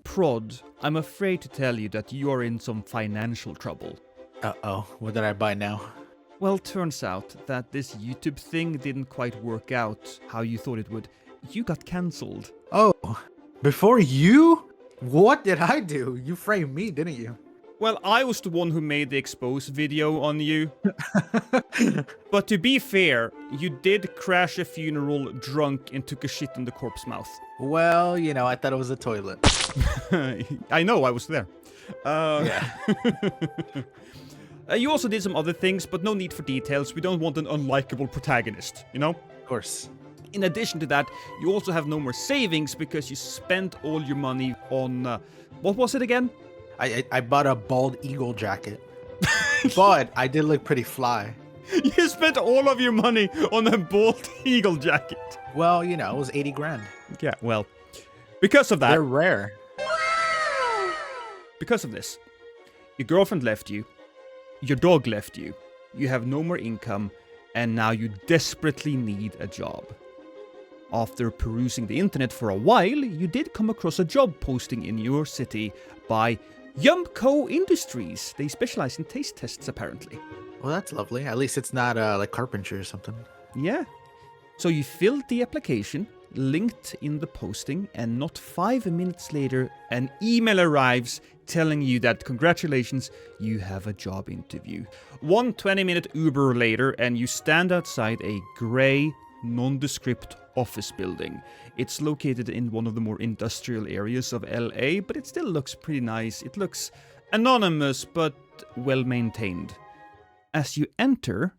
Prod, I'm afraid to tell you that you are in some financial trouble. Uh-oh, what did I buy now? Well, turns out that this YouTube thing didn't quite work out how you thought it would. You got cancelled. Oh, before you? What did I do? You framed me, didn't you? Well, I was the one who made the expose video on you. But to be fair, you did crash a funeral drunk and took a shit in the corpse mouth. Well, you know, I thought it was a toilet. I know, I was there. Yeah. You also did some other things, but no need for details. We don't want an unlikable protagonist, you know? Of course. In addition to that, you also have no more savings because you spent all your money on... what was it again? I bought a bald eagle jacket. But I did look pretty fly. You spent all of your money on a bald eagle jacket. Well, you know, it was 80 grand. Yeah, well, because of that... They're rare. Because of this, your girlfriend left you, your dog left you, you have no more income, and now you desperately need a job. After perusing the internet for a while, you did come across a job posting in your city by Yumco Industries. They specialize in taste tests, apparently. Well, that's lovely. At least it's not like carpentry or something. Yeah. So you filled the application, linked in the posting, and not 5 minutes later, an email arrives telling you that congratulations, you have a job interview. 1 20-minute Uber later, and you stand outside a grey, nondescript office building. It's located in one of the more industrial areas of LA, but it still looks pretty nice. It looks anonymous, but well maintained. As you enter,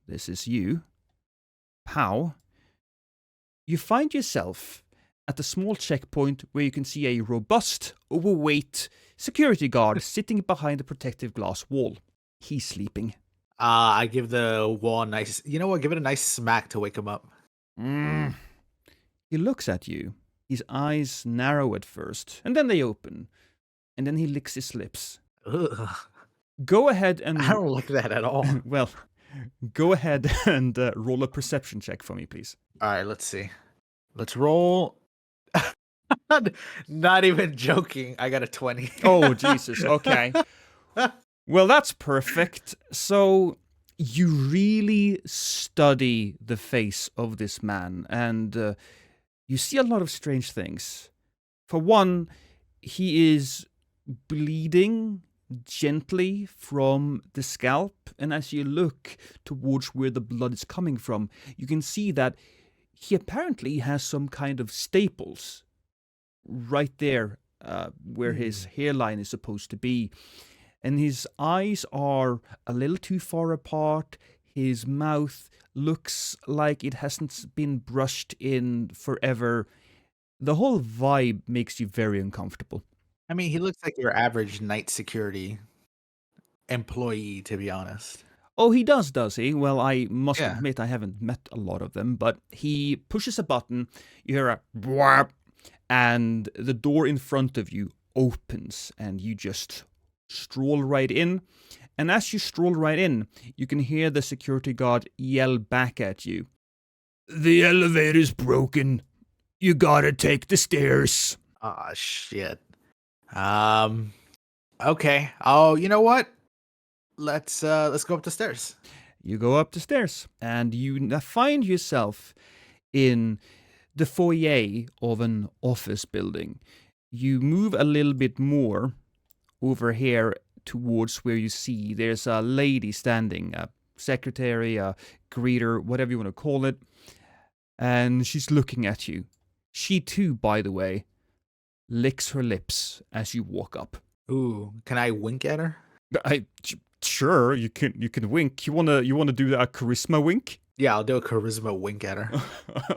this is you, Pow, you find yourself at a small checkpoint where you can see a robust, overweight security guard sitting behind a protective glass wall. He's sleeping. I give the wall a nice... You know what? Give it a nice smack to wake him up. He looks at you. His eyes narrow at first, and then they open. And then he licks his lips. Ugh. Go ahead and... I don't like that at all. Well, go ahead and roll a perception check for me, please. All right, let's see. Let's roll. Not even joking. I got a 20. Oh, Jesus. Okay. Well, that's perfect. So you really study the face of this man, and you see a lot of strange things. For one, he is bleeding gently from the scalp, and as you look towards where the blood is coming from, you can see that he apparently has some kind of staples right there where his hairline is supposed to be. And his eyes are a little too far apart. His mouth looks like it hasn't been brushed in forever. The whole vibe makes you very uncomfortable. I mean, he looks like your average night security employee, to be honest. Oh, he does he? Well, I must Yeah. admit I haven't met a lot of them, but he pushes a button, you hear a whap, and the door in front of you opens, and you just stroll right in. And as you stroll right in, you can hear the security guard yell back at you. The elevator's broken. You gotta take the stairs. Ah, shit. Okay. Oh, you know what? Let's go up the stairs. You go up the stairs, and you find yourself in the foyer of an office building. You move a little bit more over here towards where you see there's a lady standing, a secretary, a greeter, whatever you want to call it, and she's looking at you. She too, by the way, licks her lips as you walk up. Ooh, can I wink at her? Sure, you can wink. You wanna do a charisma wink? Yeah, I'll do a charisma wink at her.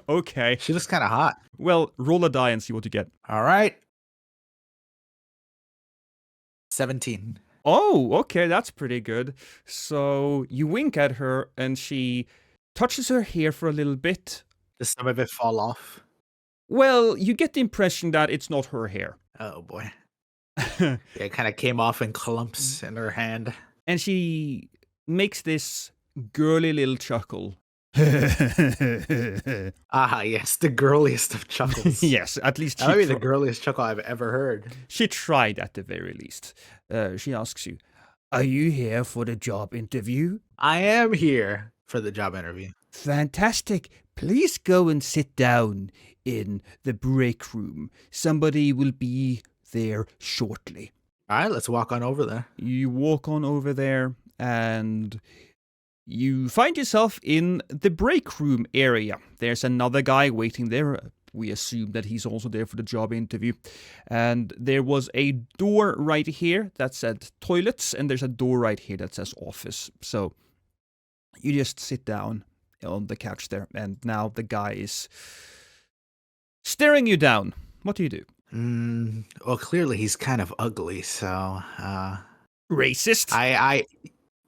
Okay. She looks kind of hot. Well, roll a die and see what you get. All right. 17. Oh, okay, that's pretty good. So you wink at her, and she touches her hair for a little bit. Does some of it fall off? Well, you get the impression that it's not her hair. Oh boy. Yeah, it kind of came off in clumps in her hand. And she makes this girly little chuckle. Ah, yes, the girliest of chuckles. Yes, at least That might be the girliest chuckle I've ever heard. she tried at the very least. She asks you, "Are you here for the job interview?" I am here for the job interview. Fantastic. Please go and sit down in the break room. Somebody will be there shortly. All right, let's walk on over there. You walk on over there and you find yourself in the break room area. There's another guy waiting there. We assume that he's also there for the job interview. And there was a door right here that said toilets, and there's a door right here that says office. So you just sit down on the couch there, and now the guy is staring you down. What do you do? Well, clearly he's kind of ugly, so Racist? I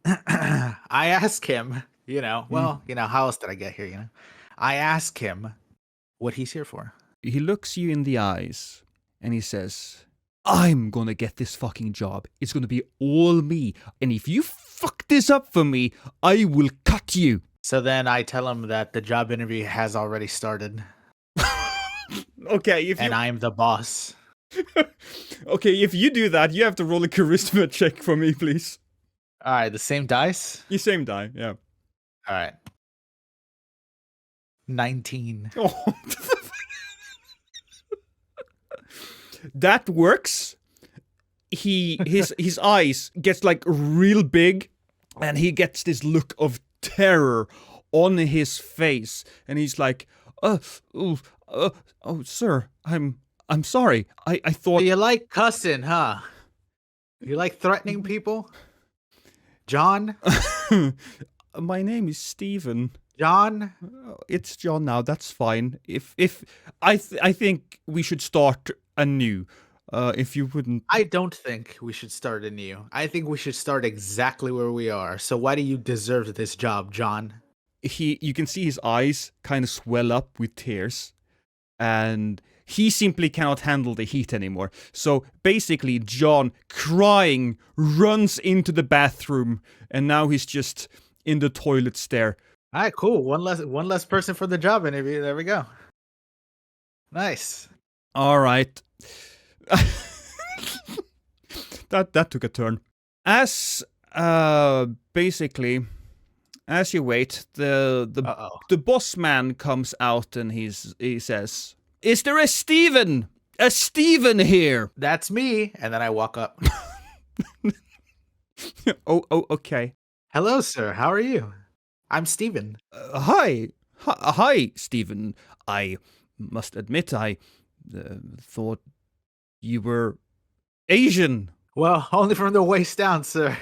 I ask him, how else did I get here, I ask him what he's here for. He looks you in the eyes and he says, I'm gonna get this fucking job. It's gonna be all me. And if you fuck this up for me, I will cut you. So then I tell him that the job interview has already started. Okay, and I'm the boss. Okay, if you do that, you have to roll a charisma check for me, please. All right, the same dice? The same die, yeah. All right. 19. Oh. That works. His eyes gets like real big, and he gets this look of terror on his face, and he's like, oh, sir, I'm sorry. I thought You like cussing, huh? You like threatening people? John? My name is Steven. John? It's John now. That's fine. If I think we should start anew. If you wouldn't. I don't think we should start anew. I think we should start exactly where we are. So why do you deserve this job, John? You can see his eyes kind of swell up with tears, and he simply cannot handle the heat anymore. So basically, John, crying, runs into the bathroom, and now he's just in the toilets there. All right, cool. One less person for the job interview. There we go. Nice. All right. that took a turn. As basically, as you wait, the boss man comes out and he says, "Is there a Steven? A Steven here?" That's me. And then I walk up. Oh, okay. Hello, sir. How are you? I'm Steven. Hi, Steven. I must admit, I thought you were Asian. Well, only from the waist down, sir.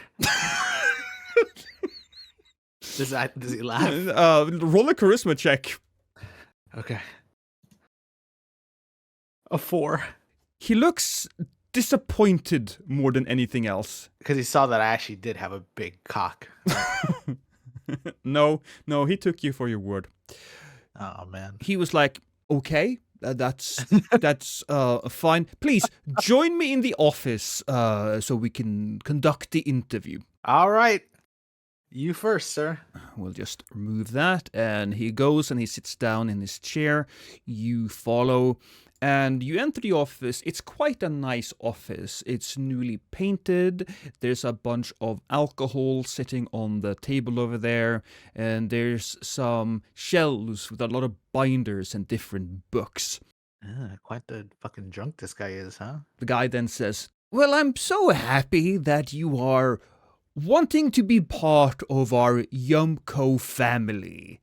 Does he laugh? Roll a charisma check. Okay. A 4. He looks disappointed more than anything else. Because he saw that I actually did have a big cock. No, he took you for your word. Oh, man. He was like, okay, that's fine. Please, join me in the office so we can conduct the interview. All right. You first, sir. We'll just remove that. And he goes and he sits down in his chair. You follow. And you enter the office. It's quite a nice office. It's newly painted. There's a bunch of alcohol sitting on the table over there. And there's some shelves with a lot of binders and different books. Quite the fucking drunk this guy is, huh? The guy then says, "Well, I'm so happy that you are wanting to be part of our Yumco family.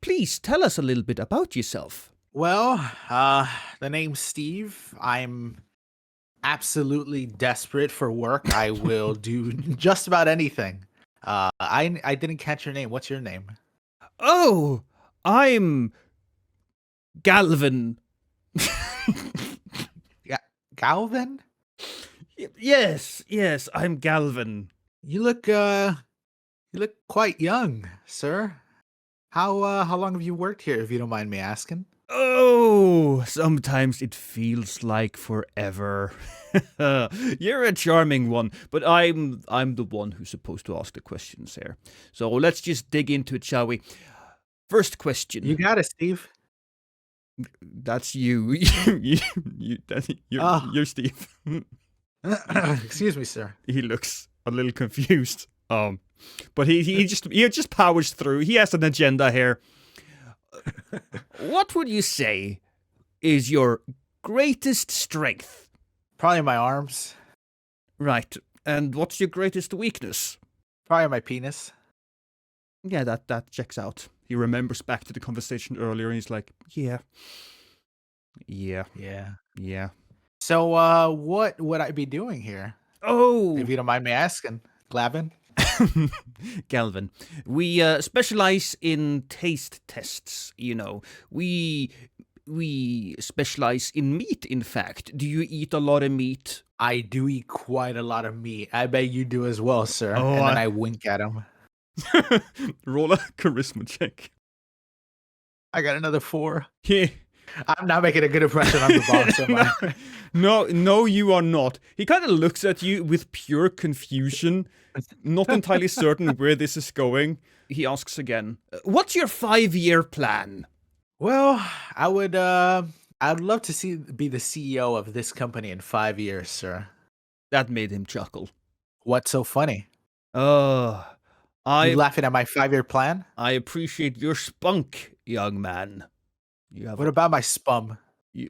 Please tell us a little bit about yourself." Well, the name's Steve. I'm absolutely desperate for work. I will do just about anything. I didn't catch your name. What's your name? Oh, I'm Galvin. Galvin? Yes, I'm Galvin. You look quite young, sir. How long have you worked here, if you don't mind me asking? Oh, sometimes it feels like forever. You're a charming one, but I'm the one who's supposed to ask the questions here. So let's just dig into it, shall we? First question. You got it, Steve. That's you. Oh, You're Steve. excuse me, sir. He looks a little confused. But he just powers through. He has an agenda here. What would you say is your greatest strength? Probably my arms. Right. And what's your greatest weakness? Probably my penis. Yeah, that checks out. He remembers back to the conversation earlier and he's like, yeah. Yeah. So, What would I be doing here? Oh, If you don't mind me asking, Glavin. Galvin, we specialize in taste tests. You know, we specialize in meat. In fact, do you eat a lot of meat? I do eat quite a lot of meat. I bet you do as well, sir. Oh, and then I wink at him. Roll a charisma check. I got another 4. Yeah. I'm not making a good impression on the boss, am I? No, you are not. He kind of looks at you with pure confusion, not entirely certain where this is going. He asks again, "What's your 5-year plan?" Well, I'd love to be the CEO of this company in 5 years, sir. That made him chuckle. What's so funny? You laughing at my 5-year plan? I appreciate your spunk, young man. What about my spum? You,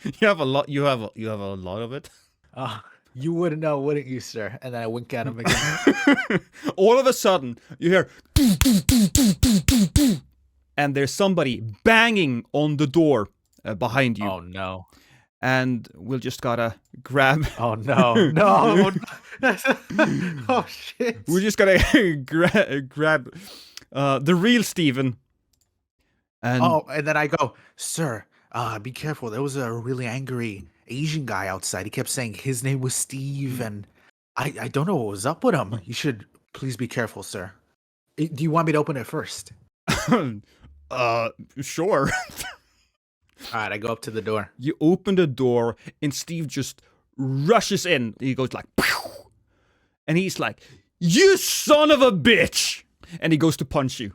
you have a lot. You have a lot of it. You wouldn't know, wouldn't you, sir? And then I wink at him again. All of a sudden, you hear, and there's somebody banging on the door behind you. Oh no! And we'll just gotta grab. Oh no! No! Oh shit! We're just gotta grab the real Steven. And then I go, sir, be careful. There was a really angry Asian guy outside. He kept saying his name was Steve, and I don't know what was up with him. You should please be careful, sir. Do you want me to open it first? Sure. All right, I go up to the door. You open the door, and Steve just rushes in. He goes like, "Pew!" And he's like, "You son of a bitch!" And he goes to punch you.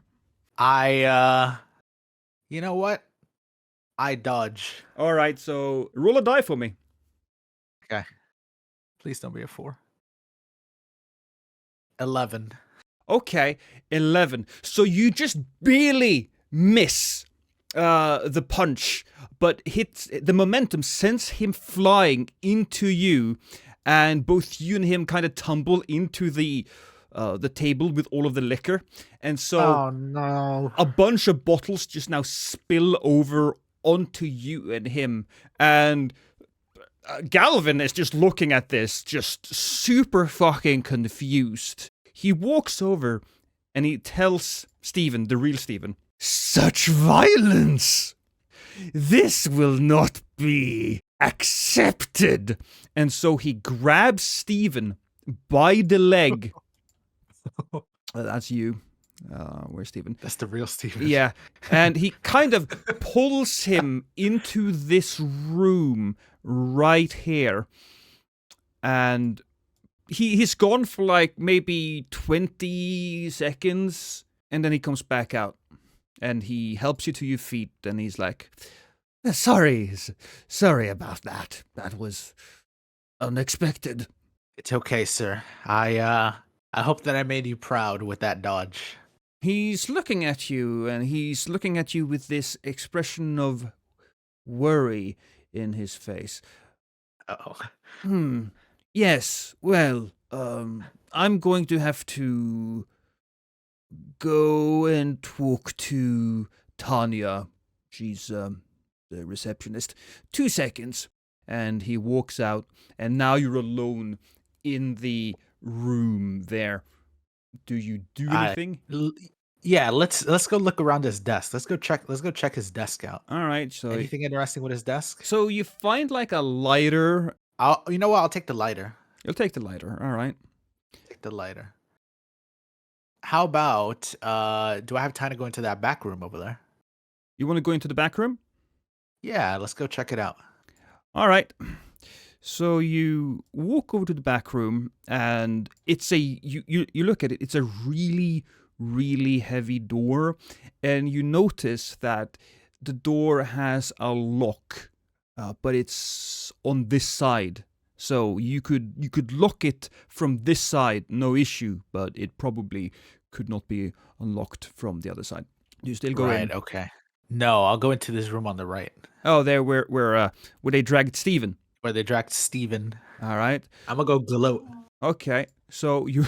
You know what? I dodge. All right, so roll a die for me. Okay. Please don't be a 4. 11. Okay, 11. So you just barely miss the punch, but hits the momentum sends him flying into you, and both you and him kind of tumble into the table with all of the liquor, and so oh no, a bunch of bottles just now spill over onto you and him, and Galvin is just looking at this, just super fucking confused. He walks over and he tells Steven, the real Steven, "Such violence! This will not be accepted." And so he grabs Steven by the leg. That's you. Where's Steven? That's the real Steven. Yeah. And he kind of pulls him into this room right here. And he's gone for like maybe 20 seconds. And then he comes back out. And he helps you to your feet. And he's like, sorry about that. That was unexpected. It's okay, sir. I hope that I made you proud with that dodge. He's looking at you, and he's looking at you with this expression of worry in his face. Oh. Yes, well, I'm going to have to go and talk to Tanya. She's the receptionist. 2 seconds. And he walks out, and now you're alone in the room there. Do you do anything? Yeah, let's go look around his desk. Let's go check his desk out. All right. So anything interesting with his desk? So you find like a lighter. You know what? I'll take the lighter. You'll take the lighter. All right. Take the lighter. How about do I have time to go into that back room over there? You want to go into the back room? Yeah, let's go check it out. All right. So you walk over to the back room, and it's you look at it. It's a really, really heavy door, and you notice that the door has a lock, but it's on this side. So you could lock it from this side, no issue, but it probably could not be unlocked from the other side. Do you still go in? Right. Okay. No, I'll go into this room on the right Oh, there where they dragged Steven. where they dragged Steven. All right. I'm gonna go gloat. Okay, so you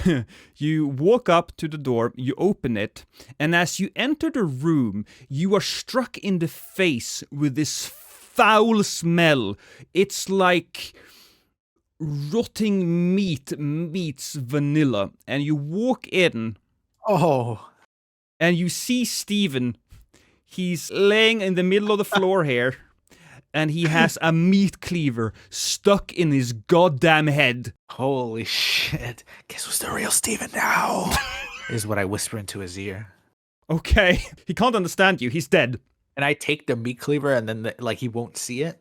you walk up to the door, you open it, and as you enter the room, you are struck in the face with this foul smell. It's like rotting meat meets vanilla, and you walk in Oh, and you see Steven. He's laying in the middle of the floor here, and he has a meat cleaver stuck in his goddamn head. holy shit! Guess who's the real Steven now? Is what I whisper into his ear. Okay, he can't understand you. He's dead. And I take the meat cleaver, and then like he won't see it.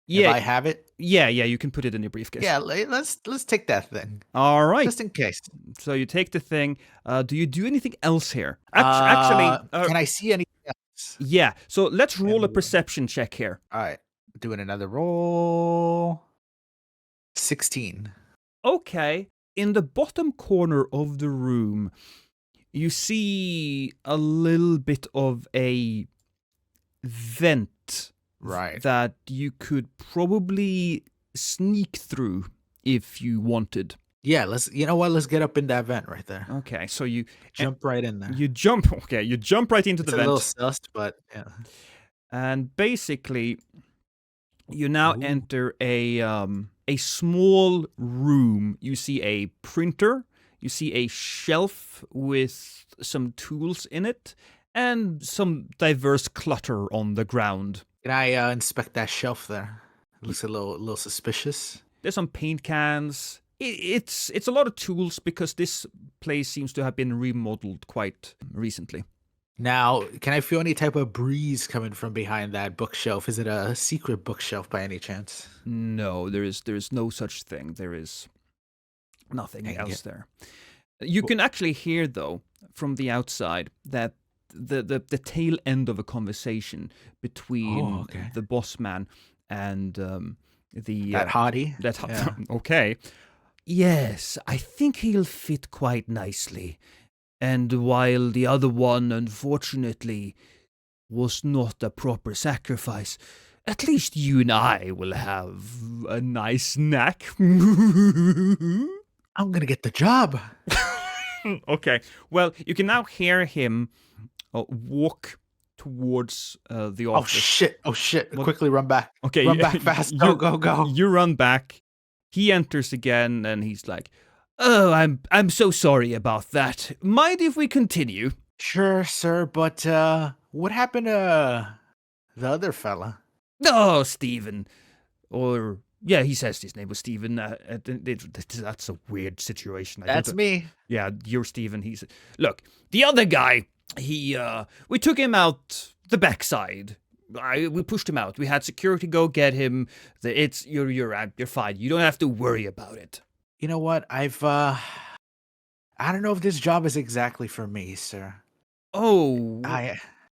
Yeah, If I have it. yeah, you can put it in your briefcase. Yeah, let's take that thing. All right. Just in case. So you take the thing. Do you do anything else here? Actually, can I see anything else? yeah. So let's roll a Everyone. perception check here. All right, doing another roll. 16. Okay. In the bottom corner of the room, you see a little bit of a vent. Right. That you could probably sneak through if you wanted. Yeah, you know what? Let's get up in that vent right there. Okay, so you Jump right in there. You jump. Okay, you jump right into It's the a vent. little sus, but yeah. And basically, you now Ooh. enter a small room. You see a printer. You see a shelf with some tools in it, and some diverse clutter on the ground. Can I inspect that shelf there? It looks a little suspicious. There's some paint cans. It's a lot of tools because this place seems to have been remodeled quite recently. Now, can I feel any type of breeze coming from behind that bookshelf? Is it a secret bookshelf by any chance? No, there is no such thing. There is nothing Dang else it. there. You can actually hear though from the outside that the tail end of a conversation between the boss man and That hottie? Yeah. Okay. Yes, I think he'll fit quite nicely. And while the other one, unfortunately, was not a proper sacrifice, at least you and I will have a nice snack. I'm gonna get the job. Okay, well, you can now hear him walk towards the office. Oh shit! What? Quickly run back. Okay, Run back fast. Go. You run back. He enters again, and he's like, "Oh, I'm so sorry about that. Mind if we continue?" Sure, sir, but what happened to the other fella? Oh, Stephen. Or, yeah, he says his name was Stephen. That's a weird situation. That's me. Yeah, you're Stephen. Look, the other guy, we took him out the backside. We pushed him out. We had security go get him. You're fine. You don't have to worry about it. You know what? I don't know if this job is exactly for me, sir. Oh,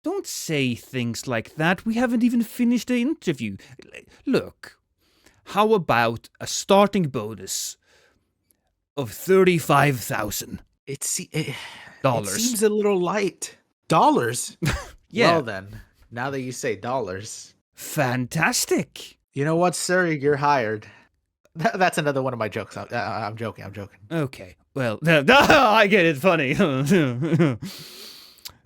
don't say things like that. We haven't even finished the interview. Look, how about a starting bonus of $35,000? It Dollars. seems a little light. Dollars? Yeah. Well then, now that you say dollars. Fantastic. You know what, sir? You're hired. That's another one of my jokes. I'm joking. Okay. Well, I get it. Funny.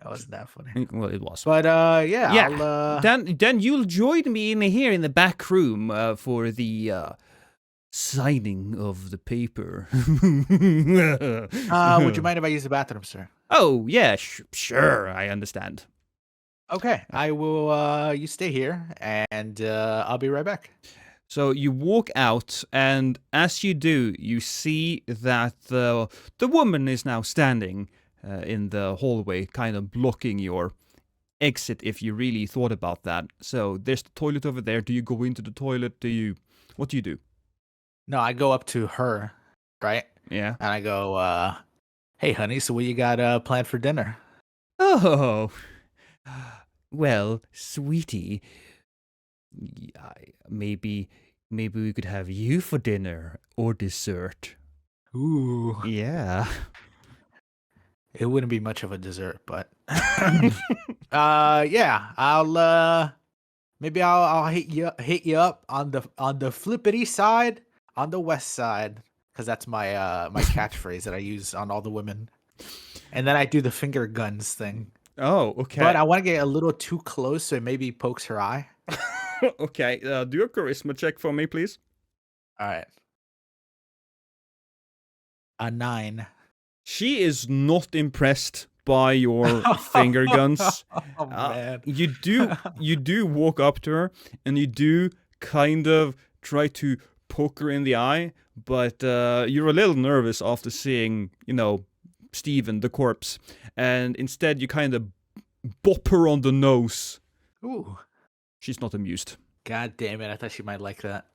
That wasn't that funny. Well, it was. But yeah. I'll, Then you'll join me in here in the back room for the signing of the paper. would you mind if I use the bathroom, sir? Oh yeah, sure. I understand. Okay, I will. You stay here, and I'll be right back. So you walk out, and as you do, you see that the woman is now standing in the hallway, kind of blocking your exit if you really thought about that. So there's the toilet over there. Do you go into the toilet? What do you do? No, I go up to her, right? Yeah. And I go, Hey, honey, so what you got planned for dinner? Oh, well, sweetie, maybe we could have you for dinner or dessert. Ooh, Yeah. it wouldn't be much of a dessert, but yeah, maybe I'll hit you up on the flippity side, on the west side, because that's my my catchphrase that I use on all the women. And then I do the finger guns thing. Oh, But okay. I want to get a little too close so it maybe pokes her eye. Okay, do a charisma check for me, please. All right. A 9. She is not impressed by your finger guns. Oh man. You do walk up to her and you do kind of try to poke her in the eye, but you're a little nervous after seeing, Steven, the corpse, and instead you kind of bop her on the nose. Ooh. She's not amused. God damn it. I thought she might like that.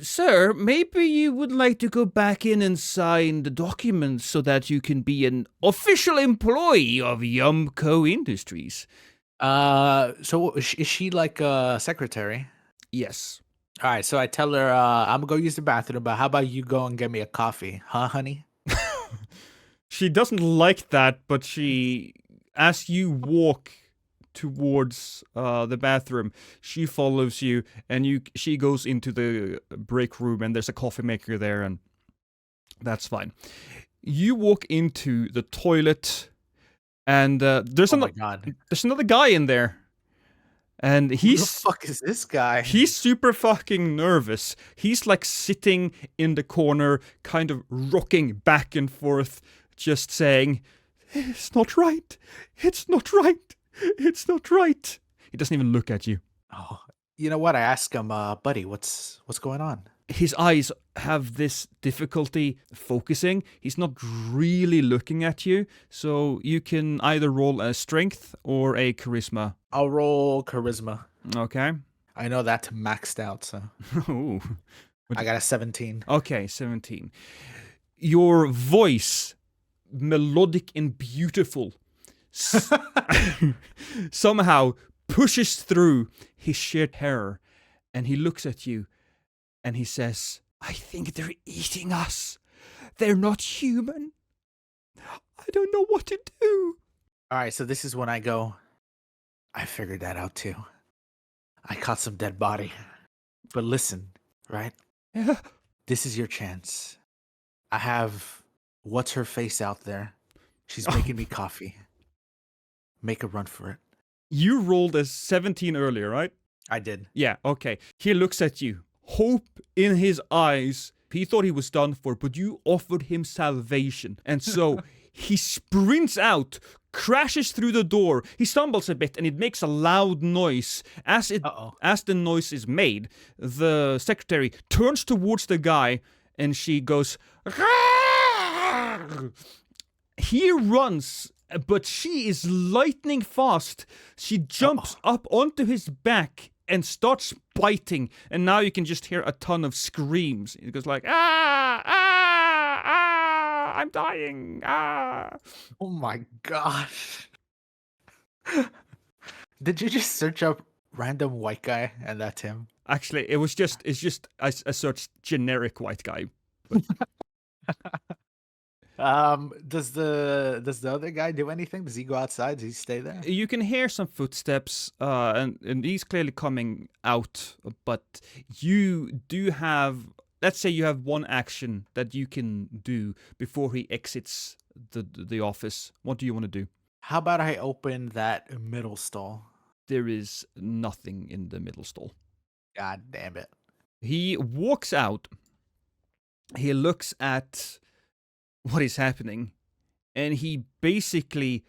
Sir, maybe you would like to go back in and sign the documents so that you can be an official employee of Yumco Industries. So is she like a secretary? Yes. All right, so I tell her I'm gonna go use the bathroom, but how about you go and get me a coffee, huh, honey? She doesn't like that, but as you walk towards the bathroom, she follows you, and she goes into the break room, and there's a coffee maker there, and that's fine. You walk into the toilet, and there's Oh my god. another guy in there, and Who the fuck is this guy? he's super fucking nervous. He's like sitting in the corner, kind of rocking back and forth, just saying, "It's not right. It's not right. It's not right." He doesn't even look at you. Oh, you know what? I asked him, buddy, what's going on? His eyes have this difficulty focusing. He's not really looking at you, so you can either roll a strength or a charisma. I'll roll charisma. Okay. I know that's maxed out, so Ooh. I got a 17. Okay, 17. Your voice, melodic and beautiful, somehow pushes through his sheer terror, and he looks at you and he says, "I think they're eating us. They're not human. I don't know what to do." All right, so this is when I go, I figured that out too. I caught some dead body. But listen, right? Yeah. This is your chance. I have what's her face out there. She's making me coffee. Make a run for it. You rolled a 17 earlier, right? I did. Yeah, okay. He looks at you, hope in his eyes. He thought he was done for, but you offered him salvation. And so he sprints out, crashes through the door. He stumbles a bit and it makes a loud noise. As the noise is made, the secretary turns towards the guy and she goes, "Rah!" He runs, but she is lightning fast. She jumps up onto his back and starts biting, and now you can just hear a ton of screams. It goes like, "Ah, ah, ah, I'm dying, ah." Oh my gosh. Did you just search up random white guy and that's him? Actually, it's just I searched generic white guy. Does the other guy do anything? Does he go outside? Does he stay there? You can hear some footsteps, and he's clearly coming out, but you do have, let's say you have one action that you can do before he exits the office. What do you want to do? How about I open that middle stall? There is nothing in the middle stall. God damn it. He walks out, he looks at what is happening, and he basically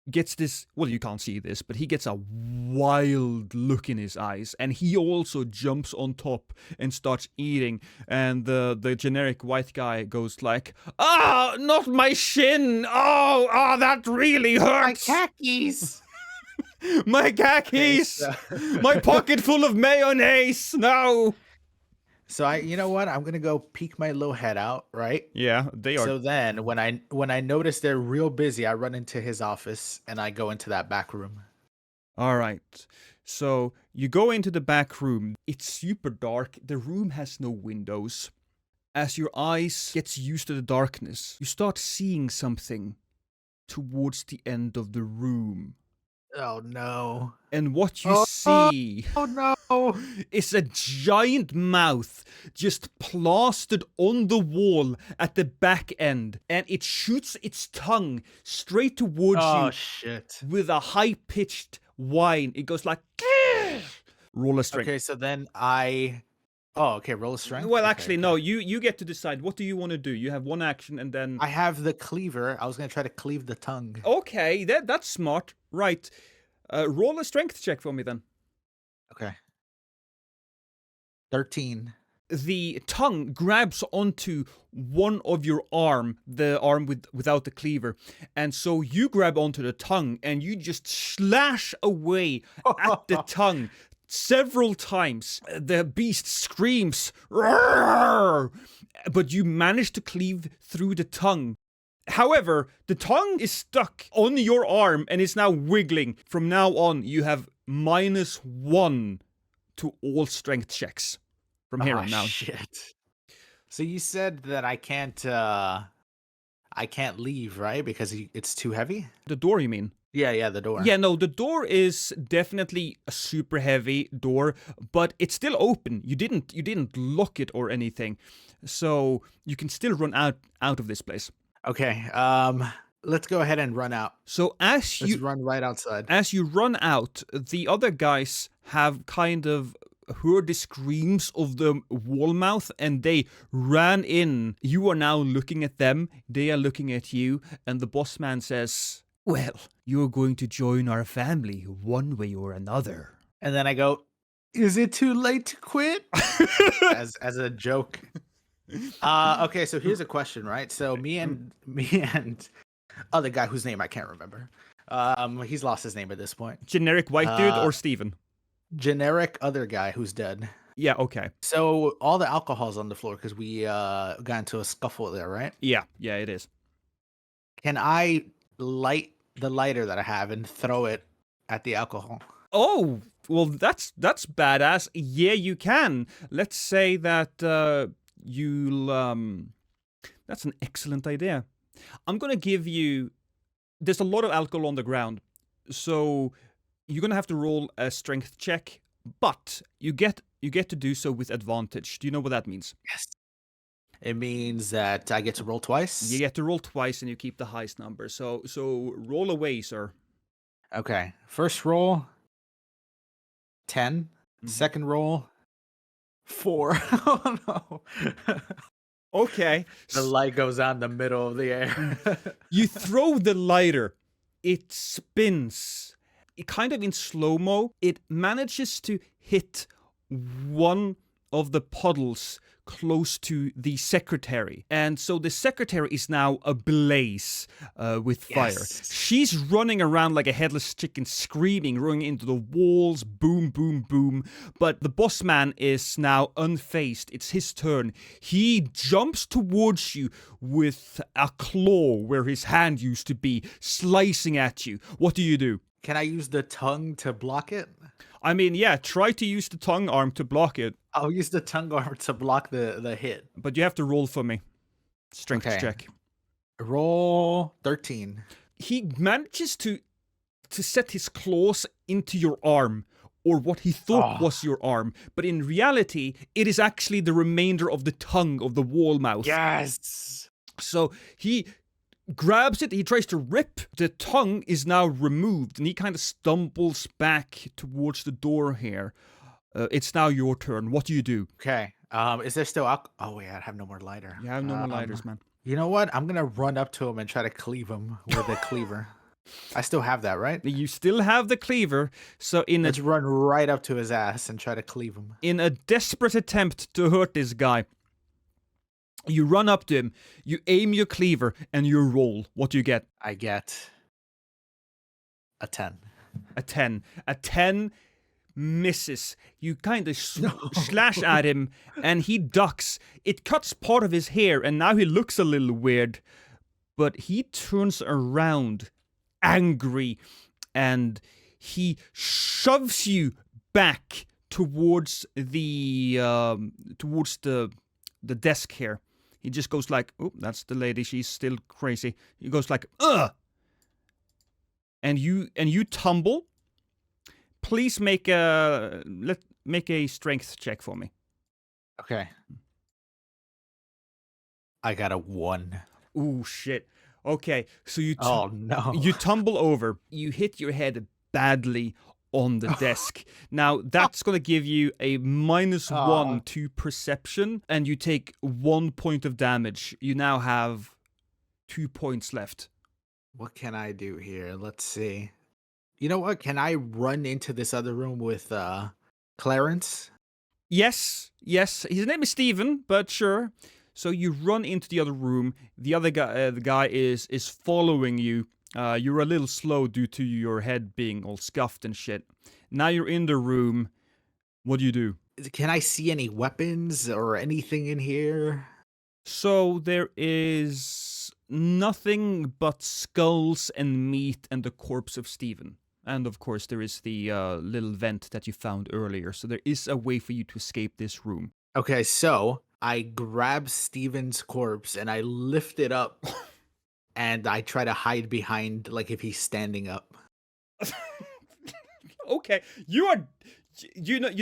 gets this, well, you can't see this, but he gets a wild look in his eyes, and he also jumps on top and starts eating, and the generic white guy goes like, "Ah, not my shin! Oh, that really hurts! My khakis! My khakis! My pocket full of mayonnaise! No!" So you know what? I'm gonna go peek my little head out, right? Yeah, they are. So then, when I notice they're real busy, I run into his office and I go into that back room. All right. So you go into the back room. It's super dark. The room has no windows. As your eyes gets used to the darkness, you start seeing something towards the end of the room. Oh no! And what you Oh, oh see no! is a giant mouth just plastered on the wall at the back end, and it shoots its tongue straight towards Oh you shit! with a high-pitched whine. It goes like, roll a strength. Okay, so then I. Oh, okay. Roll a strength. Well, Okay, actually, okay. no. You get to decide. What do you want to do? You have one action, and then I have the cleaver. I was gonna try to cleave the tongue. okay, that's smart. Right. Roll a strength check for me then. Okay. 13. The tongue grabs onto one of your arm, the arm without the cleaver, and so you grab onto the tongue and you just slash away at the tongue several times. The beast screams, "Roar!" But you manage to cleave through the tongue. However, the tongue is stuck on your arm and is now wiggling. From now on, you have -1 to all strength checks. From here on now. Shit. So you said that I can't leave, right? Because it's too heavy? The door, you mean? Yeah, the door. Yeah, no, the door is definitely a super heavy door, but it's still open. You didn't lock it or anything. So you can still run out of this place. Okay. Let's go ahead and run out. So Let's run right outside. as you run out, the other guys have kind of heard the screams of the wall mouth and they ran in. You are now looking at them, they are looking at you, and the boss man says, "Well, you're going to join our family one way or another." And then I go, "Is it too late to quit?" as a joke. Okay, so here's a question, right? So me and other guy whose name I can't remember. He's lost his name at this point. Generic white dude or Steven? Generic other guy who's dead. Yeah, okay. So all the alcohol's on the floor because we got into a scuffle there, right? Yeah, it is. Can I light the lighter that I have and throw it at the alcohol? Oh, well, that's badass. Yeah, you can. Let's say that you'll that's an excellent idea. I'm gonna give you. There's a lot of alcohol on the ground, so you're gonna have to roll a strength check, but you get to do so with advantage. Do you know what that means? Yes. It means that I get to roll twice. You get to roll twice, and you keep the highest number. So roll away, sir. Okay. First roll, 10. Second roll, 4. Oh no. Okay. The light goes out in the middle of the air. You throw the lighter. It spins. It kind of in slow-mo. It manages to hit one of the puddles close to the secretary. And so the secretary is now ablaze with fire. Yes. She's running around like a headless chicken, screaming, running into the walls, boom, boom, boom. But the boss man is now unfazed. It's his turn. He jumps towards you with a claw where his hand used to be, slicing at you. What do? Can I use the tongue to block it? I mean, yeah, try to use the tongue arm to block it. I'll use the tongue arm to block the hit. But you have to roll for me. Strength check. Roll 13. He manages to set his claws into your arm, or what he thought was your arm, but in reality, it is actually the remainder of the tongue of the wall mouth. Yes! So he grabs it, he tries to rip, the tongue is now removed, and he kind of stumbles back towards the door here. It's now your turn. What do? Okay. Is there still oh wait, I have no more lighter. You have no more lighters, man. You know what? I'm gonna run up to him and try to cleave him with a cleaver. I still have that, right? You still have the cleaver, so let's run right up to his ass and try to cleave him. In a desperate attempt to hurt this guy, you run up to him, you aim your cleaver, and you roll. What do you get? I get a 10. A 10. A 10 misses. You kind of No. slash at him, and he ducks. It cuts part of his hair, and now he looks a little weird. But he turns around, angry, and he shoves you back towards the desk here. He just goes like, "Oh, that's the lady. She's still crazy." He goes like, "Ugh," and you tumble. Please make a strength check for me. Okay. I got a 1. Ooh, shit. Okay, so Oh no. you tumble over. You hit your head badly on the desk. Now, that's going to give you a -1 to perception, and you take 1 point of damage. You now have 2 points left. What can I do here? Let's see. You know what? Can I run into this other room with Clarence? Yes. His name is Steven, but sure. So you run into the other room. The other guy, the guy is following you. You're a little slow due to your head being all scuffed and shit. Now you're in the room. What do? Can I see any weapons or anything in here? So there is nothing but skulls and meat and the corpse of Steven. And of course there is the little vent that you found earlier. So there is a way for you to escape this room. Okay, so I grab Steven's corpse and I lift it up and I try to hide behind, like, if he's standing up. Okay, you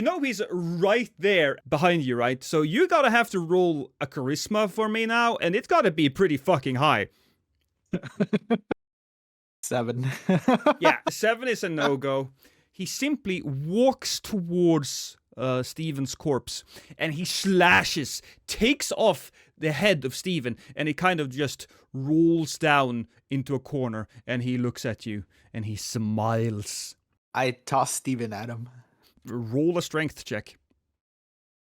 know he's right there behind you, right? So you gotta have to roll a charisma for me now, and it's gotta be pretty fucking high. 7. Yeah, 7 is a no-go. He simply walks towards Steven's corpse, and he slashes, takes off the head of Steven, and he kind of just rolls down into a corner, and he looks at you, and he smiles. I toss Steven at him. Roll a strength check.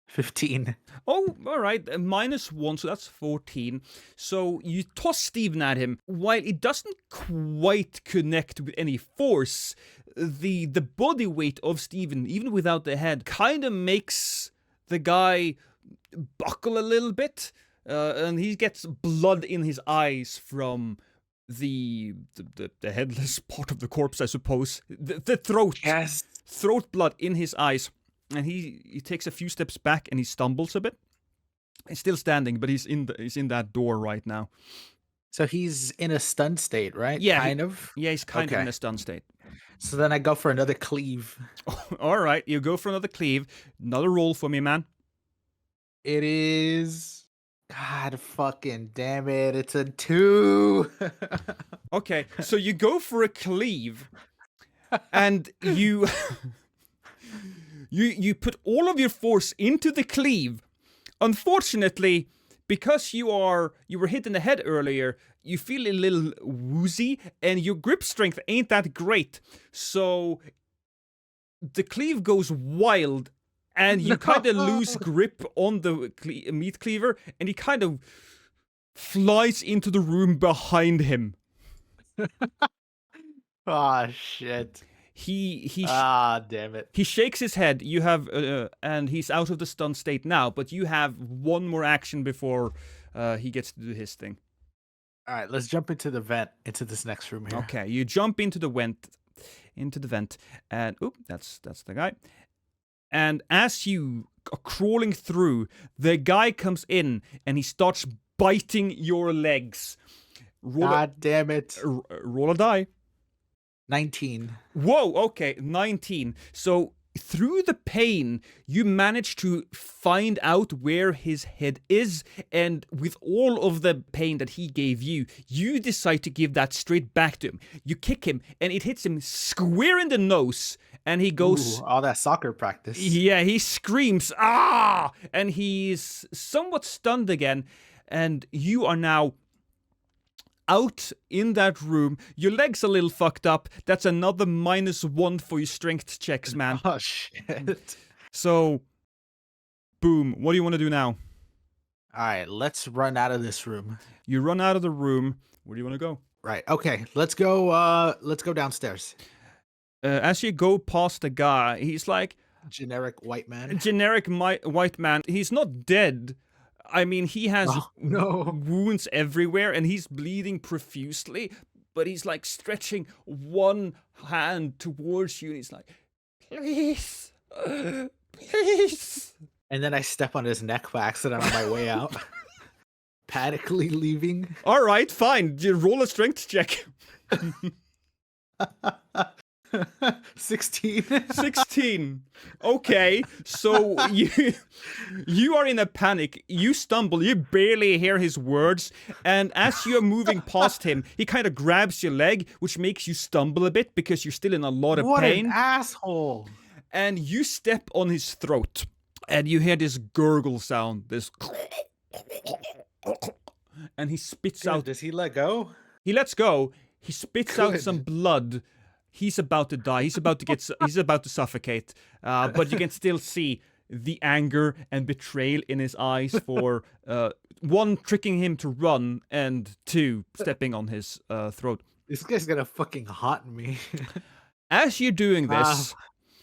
15. Oh, all right. -1, so that's 14. So you toss Steven at him. While it doesn't quite connect with any force, the body weight of Steven, even without the head, kind of makes the guy buckle a little bit. And he gets blood in his eyes from the headless part of the corpse, I suppose. The throat. Yes. Throat blood in his eyes. And he takes a few steps back and he stumbles a bit. He's still standing, but he's in that door right now. So he's in a stun state, right? Yeah, kind of. Yeah, he's kind of in a stun state. So then I go for another cleave. All right, you go for another cleave. Another roll for me, man. It is. God fucking damn it! It's a 2. Okay, so you go for a cleave, and you you put all of your force into the cleave. Unfortunately, because you were hit in the head earlier, you feel a little woozy, and your grip strength ain't that great. So the cleave goes wild, and you kind of lose grip on the meat cleaver, and he kind of flies into the room behind him. Oh shit. Damn it. He shakes his head. You have, and he's out of the stun state now, but you have one more action before he gets to do his thing. All right, let's jump into the vent, into this next room here. Okay, you jump into the vent, and that's the guy. And as you are crawling through, the guy comes in and he starts biting your legs. God damn it. Roll a die. 19. Whoa, okay, 19. So through the pain, you manage to find out where his head is, and with all of the pain that he gave you, you decide to give that straight back to him. You kick him, and it hits him square in the nose, and he goes... Ooh, all that soccer practice. Yeah, he screams, "Ah!" And he's somewhat stunned again, and you are now out in that room. Your leg's a little fucked up. That's another -1 for your strength checks, man. Oh, shit. So, boom. What do you want to do now? All right, let's run out of this room. You run out of the room. Where do you want to go? Right. Okay, let's go downstairs. As you go past the guy, he's like Generic white man. generic white man. He's not dead. I mean, he has Oh, no. wounds everywhere and he's bleeding profusely, but he's like stretching one hand towards you and he's like, please, please. And then I step on his neck by accident on my way out. Panically leaving. All right, fine. You roll a strength check. 16. 16. Okay, so you are in a panic. You stumble. You barely hear his words, and as you're moving past him, he kind of grabs your leg, which makes you stumble a bit because you're still in a lot of What pain. an asshole. And you step on his throat, and you hear this gurgle sound. This, and he spits Good. out. Does he let go? He lets go. He spits out Good. some blood. He's about to die. He's about to suffocate. But you can still see the anger and betrayal in his eyes for one, tricking him to run, and two, stepping on his throat. This guy's gonna fucking haunt me. As you're doing this,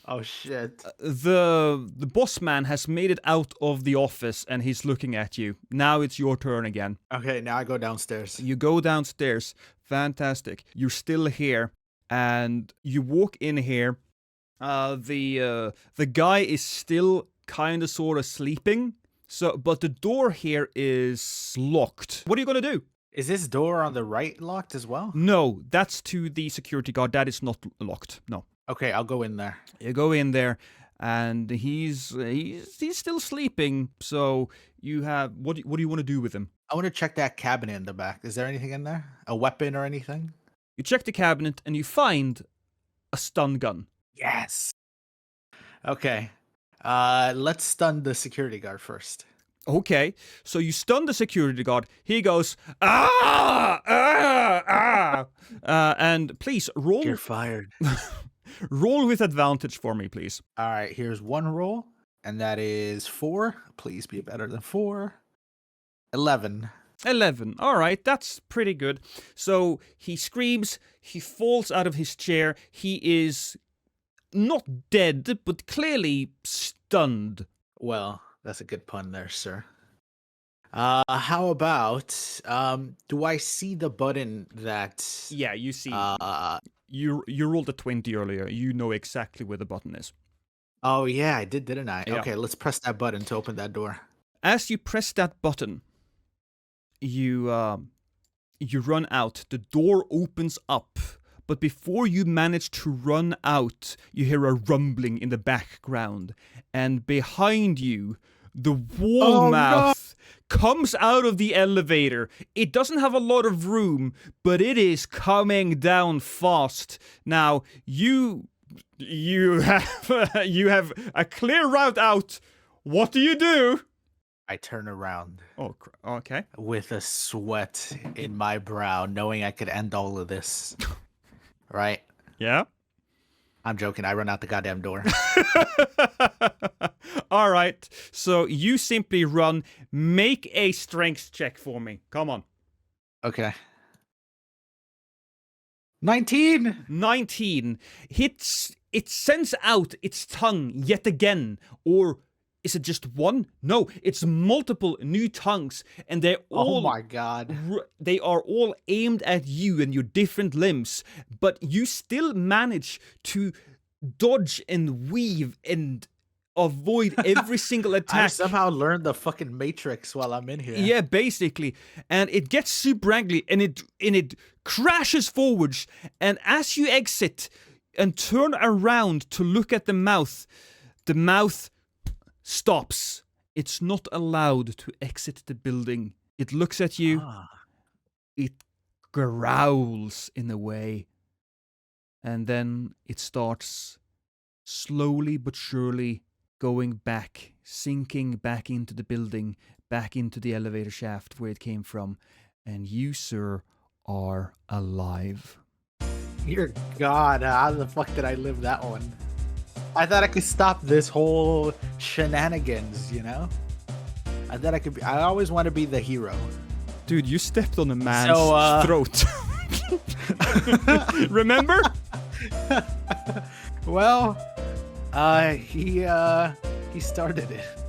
Oh shit. the boss man has made it out of the office and he's looking at you. Now it's your turn again. Okay, now I go downstairs. You go downstairs. Fantastic. You're still here. And you walk in here. The guy is still kind of sort of sleeping. But the door here is locked. What are you gonna do? Is this door on the right locked as well? No, that's to the security guard. That is not locked. No. Okay, I'll go in there. You go in there, and he's still sleeping. So you have what do you want to do with him? I want to check that cabinet in the back. Is there anything in there? A weapon or anything? You check the cabinet and you find a stun gun. Yes. Okay. Let's stun the security guard first. Okay, so you stun the security guard. He goes, and please roll. You're fired. Roll with advantage for me, please. All right, here's one roll, and that is 4. Please be better than 4. 11. 11. All right, that's pretty good. So he screams, he falls out of his chair. He is not dead, but clearly stunned. Well, that's a good pun there, sir. How about, do I see the button that... Yeah, you see. You rolled a 20 earlier. You know exactly where the button is. Oh, yeah, I did, didn't I? Yeah. Okay, let's press that button to open that door. As you press that button, you run out. The door opens up, but before you manage to run out, you hear a rumbling in the background, and behind you, the wall mouth comes out of the elevator. It doesn't have a lot of room, but it is coming down fast. Now you have a clear route out. What do you do? I turn around. Oh, okay. With a sweat in my brow, knowing I could end all of this. Right? Yeah. I'm joking. I run out the goddamn door. All right. So you simply run. Make a strength check for me. Come on. Okay. 19. 19. It sends out its tongue yet again. Or is it just one? No, it's multiple new tongues. And they're all... Oh my god. They are all aimed at you and your different limbs. But you still manage to dodge and weave and avoid every single attack. I somehow learned the fucking Matrix while I'm in here. Yeah, basically. And it gets super angry and it crashes forwards. And as you exit and turn around to look at the mouth stops. It's not allowed to exit the building. It looks at you. It growls in a way. And then it starts slowly but surely going back, sinking back into the building, back into the elevator shaft where it came from. And you, sir, are alive. Dear God, how the fuck did I live that one? I thought I could stop this whole shenanigans, you know? I thought I could be... I always want to be the hero. Dude, you stepped on a man's throat. Remember? Well, he started it.